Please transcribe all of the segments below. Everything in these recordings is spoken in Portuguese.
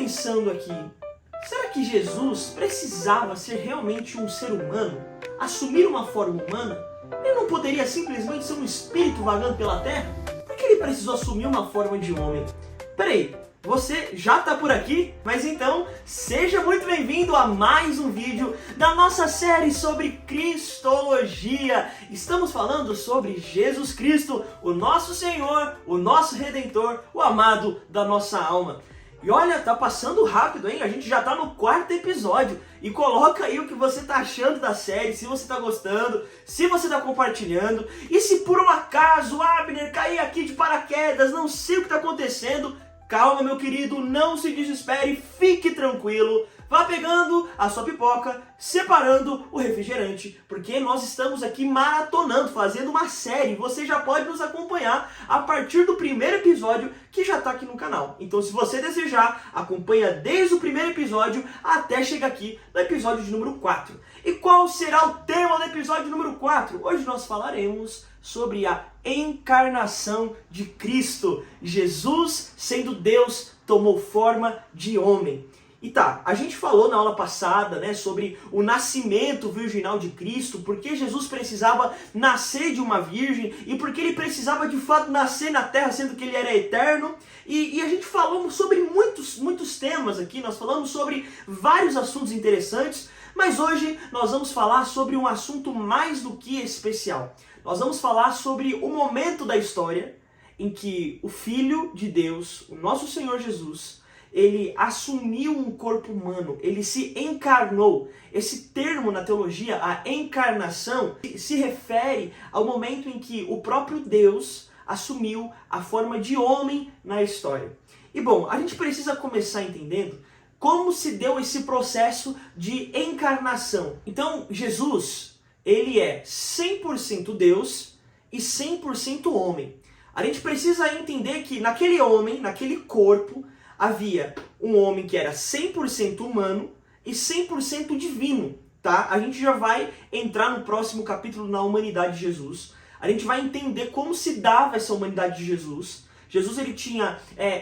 pensando aqui, será que Jesus precisava ser realmente um ser humano? Assumir uma forma humana? Ele não poderia simplesmente ser um espírito vagando pela terra? Por que ele precisou assumir uma forma de homem? Peraí, você já está por aqui? Mas então, seja muito bem-vindo a mais um vídeo da nossa série sobre Cristologia. Estamos falando sobre Jesus Cristo, o nosso Senhor, o nosso Redentor, o amado da nossa alma. E olha, tá passando rápido, hein? A gente já tá no 4º episódio. E coloca aí o que você tá achando da série, se você tá gostando, se você tá compartilhando. E se por um acaso, Abner, cair aqui de paraquedas, não sei o que tá acontecendo, calma, meu querido, não se desespere, fique tranquilo. Vá pegando a sua pipoca, separando o refrigerante, porque nós estamos aqui maratonando, fazendo uma série. Você já pode nos acompanhar a partir do primeiro episódio que já está aqui no canal. Então, se você desejar, acompanha desde o primeiro episódio até chegar aqui no episódio de número 4. E qual será o tema do episódio número 4? Hoje nós falaremos sobre a encarnação de Cristo. Jesus, sendo Deus, tomou forma de homem. E tá, a gente falou na aula passada, né, sobre o nascimento virginal de Cristo, porque Jesus precisava nascer de uma virgem e porque ele precisava de fato nascer na terra, sendo que ele era eterno. E a gente falou sobre muitos temas aqui, nós falamos sobre vários assuntos interessantes, mas hoje nós vamos falar sobre um assunto mais do que especial. Nós vamos falar sobre o momento da história em que o Filho de Deus, o nosso Senhor Jesus, ele assumiu um corpo humano, ele se encarnou. Esse termo na teologia, a encarnação, se refere ao momento em que o próprio Deus assumiu a forma de homem na história. E bom, a gente precisa começar entendendo como se deu esse processo de encarnação. Então, Jesus, ele é 100% Deus e 100% homem. A gente precisa entender que naquele homem, naquele corpo, havia um homem que era 100% humano e 100% divino, tá? A gente já vai entrar no próximo capítulo na humanidade de Jesus. A gente vai entender como se dava essa humanidade de Jesus. Jesus, ele tinha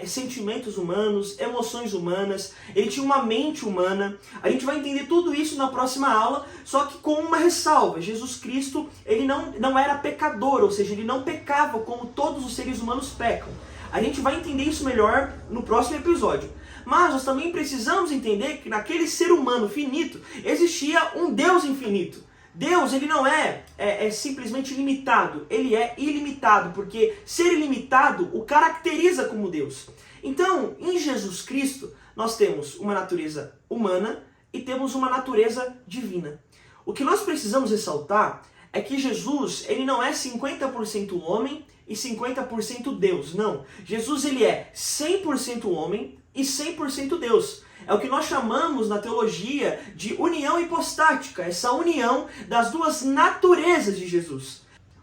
sentimentos humanos, emoções humanas, ele tinha uma mente humana. A gente vai entender tudo isso na próxima aula, só que com uma ressalva. Jesus Cristo, ele não era pecador, ou seja, ele não pecava como todos os seres humanos pecam. A gente vai entender isso melhor no próximo episódio. Mas nós também precisamos entender que naquele ser humano finito existia um Deus infinito. Deus, ele não é simplesmente limitado, ele é ilimitado, porque ser ilimitado o caracteriza como Deus. Então, em Jesus Cristo, nós temos uma natureza humana e temos uma natureza divina. O que nós precisamos ressaltar é que Jesus, ele não é 50% homem e 50% Deus, não. Jesus, ele é 100% homem e 100% Deus. É o que nós chamamos na teologia de união hipostática, essa união das duas naturezas de Jesus.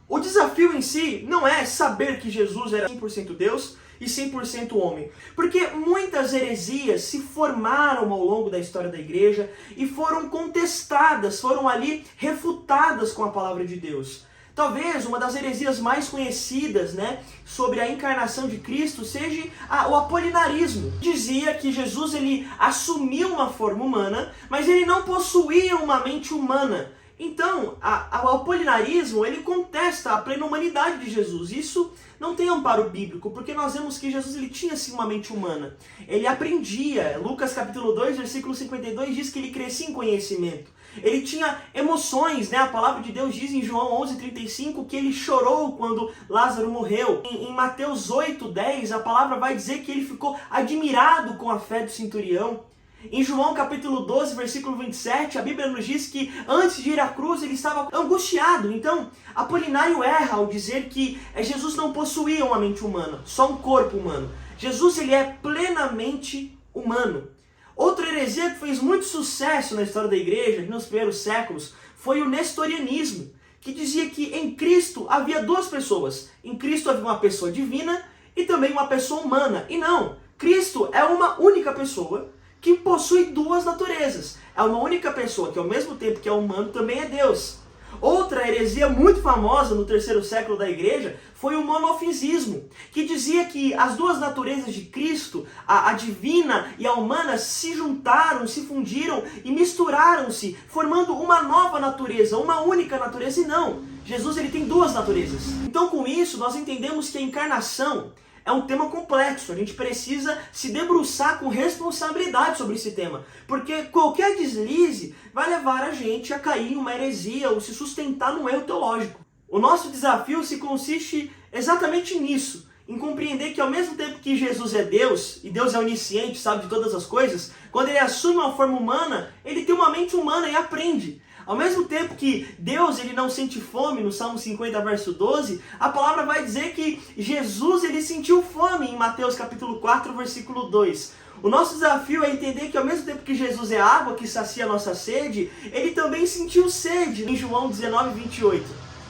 O desafio em si não é saber que Jesus era 100% Deus e 100% homem, porque muitas heresias se formaram ao longo da história da igreja e foram contestadas, foram ali refutadas com a palavra de Deus. Talvez uma das heresias mais conhecidas, né, sobre a encarnação de Cristo seja o apolinarismo. Dizia que Jesus, ele assumiu uma forma humana, mas ele não possuía uma mente humana. Então, o apolinarismo, ele contesta a plena humanidade de Jesus. Isso não tem amparo bíblico, porque nós vemos que Jesus, ele tinha sim uma mente humana. Ele aprendia. Lucas capítulo 2, versículo 52 diz que ele crescia em conhecimento. Ele tinha emoções, né? A palavra de Deus diz em João 11:35 que ele chorou quando Lázaro morreu. Em Mateus 8:10 a palavra vai dizer que ele ficou admirado com a fé do centurião. Em João capítulo 12, versículo 27, a Bíblia nos diz que antes de ir à cruz ele estava angustiado. Então, Apolinário erra ao dizer que Jesus não possuía uma mente humana, só um corpo humano. Jesus, ele é plenamente humano. Outra heresia que fez muito sucesso na história da igreja, nos primeiros séculos, foi o nestorianismo, que dizia que em Cristo havia duas pessoas. Em Cristo havia uma pessoa divina e também uma pessoa humana. E não, Cristo é uma única pessoa que possui duas naturezas. É uma única pessoa que ao mesmo tempo que é humano também é Deus. Outra heresia muito famosa no terceiro século da igreja foi o monofisismo, que dizia que as duas naturezas de Cristo, a divina e a humana, se juntaram, se fundiram e misturaram-se, formando uma nova natureza, uma única natureza. E não, Jesus ele tem duas naturezas. Então com isso nós entendemos que a encarnação é um tema complexo, a gente precisa se debruçar com responsabilidade sobre esse tema, porque qualquer deslize vai levar a gente a cair em uma heresia ou se sustentar num erro teológico. O nosso desafio se consiste exatamente nisso, em compreender que ao mesmo tempo que Jesus é Deus, e Deus é onisciente, sabe de todas as coisas, quando ele assume uma forma humana, ele tem uma mente humana e aprende. Ao mesmo tempo que Deus ele não sente fome, no Salmo 50, verso 12, a palavra vai dizer que Jesus ele sentiu fome em Mateus capítulo 4, versículo 2. O nosso desafio é entender que ao mesmo tempo que Jesus é água que sacia a nossa sede, ele também sentiu sede, em João 19, 28.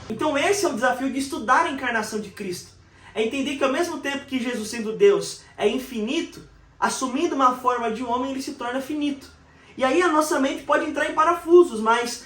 Então esse é o desafio de estudar a encarnação de Cristo. É entender que ao mesmo tempo que Jesus sendo Deus é infinito, assumindo uma forma de homem ele se torna finito. E aí a nossa mente pode entrar em parafusos, mas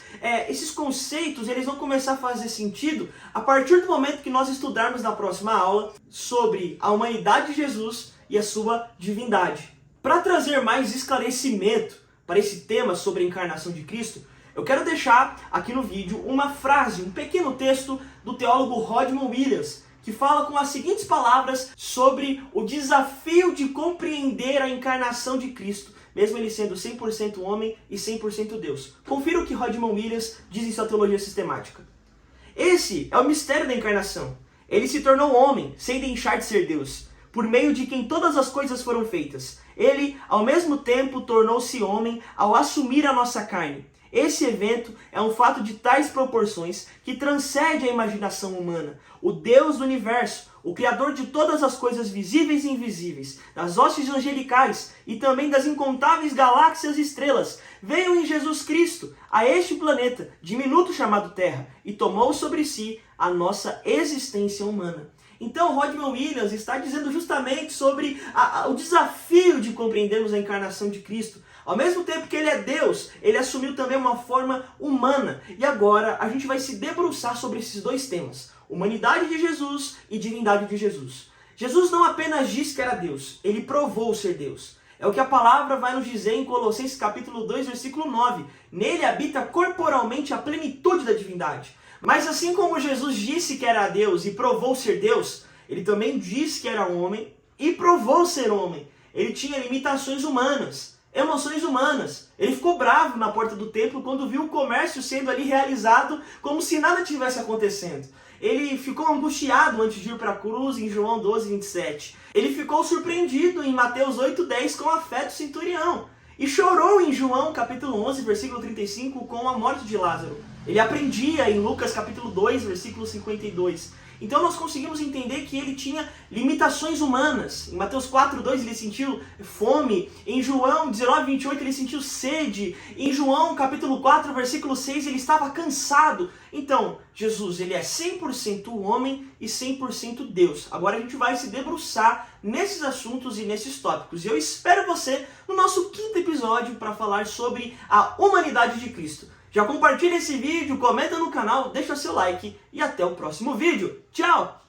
esses conceitos eles vão começar a fazer sentido a partir do momento que nós estudarmos na próxima aula sobre a humanidade de Jesus e a sua divindade. Para trazer mais esclarecimento para esse tema sobre a encarnação de Cristo, eu quero deixar aqui no vídeo uma frase, um pequeno texto do teólogo Rodman Williams, que fala com as seguintes palavras sobre o desafio de compreender a encarnação de Cristo, mesmo ele sendo 100% homem e 100% Deus. Confira o que Rodman Williams diz em sua teologia sistemática. Esse é o mistério da encarnação. Ele se tornou homem, sem deixar de ser Deus, por meio de quem todas as coisas foram feitas. Ele, ao mesmo tempo, tornou-se homem ao assumir a nossa carne. Esse evento é um fato de tais proporções que transcende a imaginação humana. O Deus do universo, o Criador de todas as coisas visíveis e invisíveis, das hostes angelicais e também das incontáveis galáxias e estrelas, veio em Jesus Cristo a este planeta diminuto chamado Terra e tomou sobre si a nossa existência humana. Então Rodman Williams está dizendo justamente sobre o desafio de compreendermos a encarnação de Cristo. Ao mesmo tempo que ele é Deus, ele assumiu também uma forma humana. E agora a gente vai se debruçar sobre esses dois temas: humanidade de Jesus e divindade de Jesus. Jesus não apenas disse que era Deus, ele provou ser Deus. É o que a palavra vai nos dizer em Colossenses capítulo 2, versículo 9. Nele habita corporalmente a plenitude da divindade. Mas assim como Jesus disse que era Deus e provou ser Deus, ele também disse que era homem e provou ser homem. Ele tinha limitações humanas, emoções humanas. Ele ficou bravo na porta do templo quando viu o comércio sendo ali realizado como se nada tivesse acontecendo. Ele ficou angustiado antes de ir para a cruz em João 12, 27. Ele ficou surpreendido em Mateus 8, 10 com a fé do centurião. E chorou em João capítulo 11, versículo 35 com a morte de Lázaro. Ele aprendia em Lucas capítulo 2, versículo 52. Então nós conseguimos entender que ele tinha limitações humanas. Em Mateus 4, 2 ele sentiu fome. Em João 19, 28 ele sentiu sede. Em João capítulo 4, versículo 6 ele estava cansado. Então, Jesus ele é 100% homem e 100% Deus. Agora a gente vai se debruçar nesses assuntos e nesses tópicos. E eu espero você no nosso 5º episódio para falar sobre a humanidade de Cristo. Já compartilha esse vídeo, comenta no canal, deixa seu like e até o próximo vídeo. Tchau!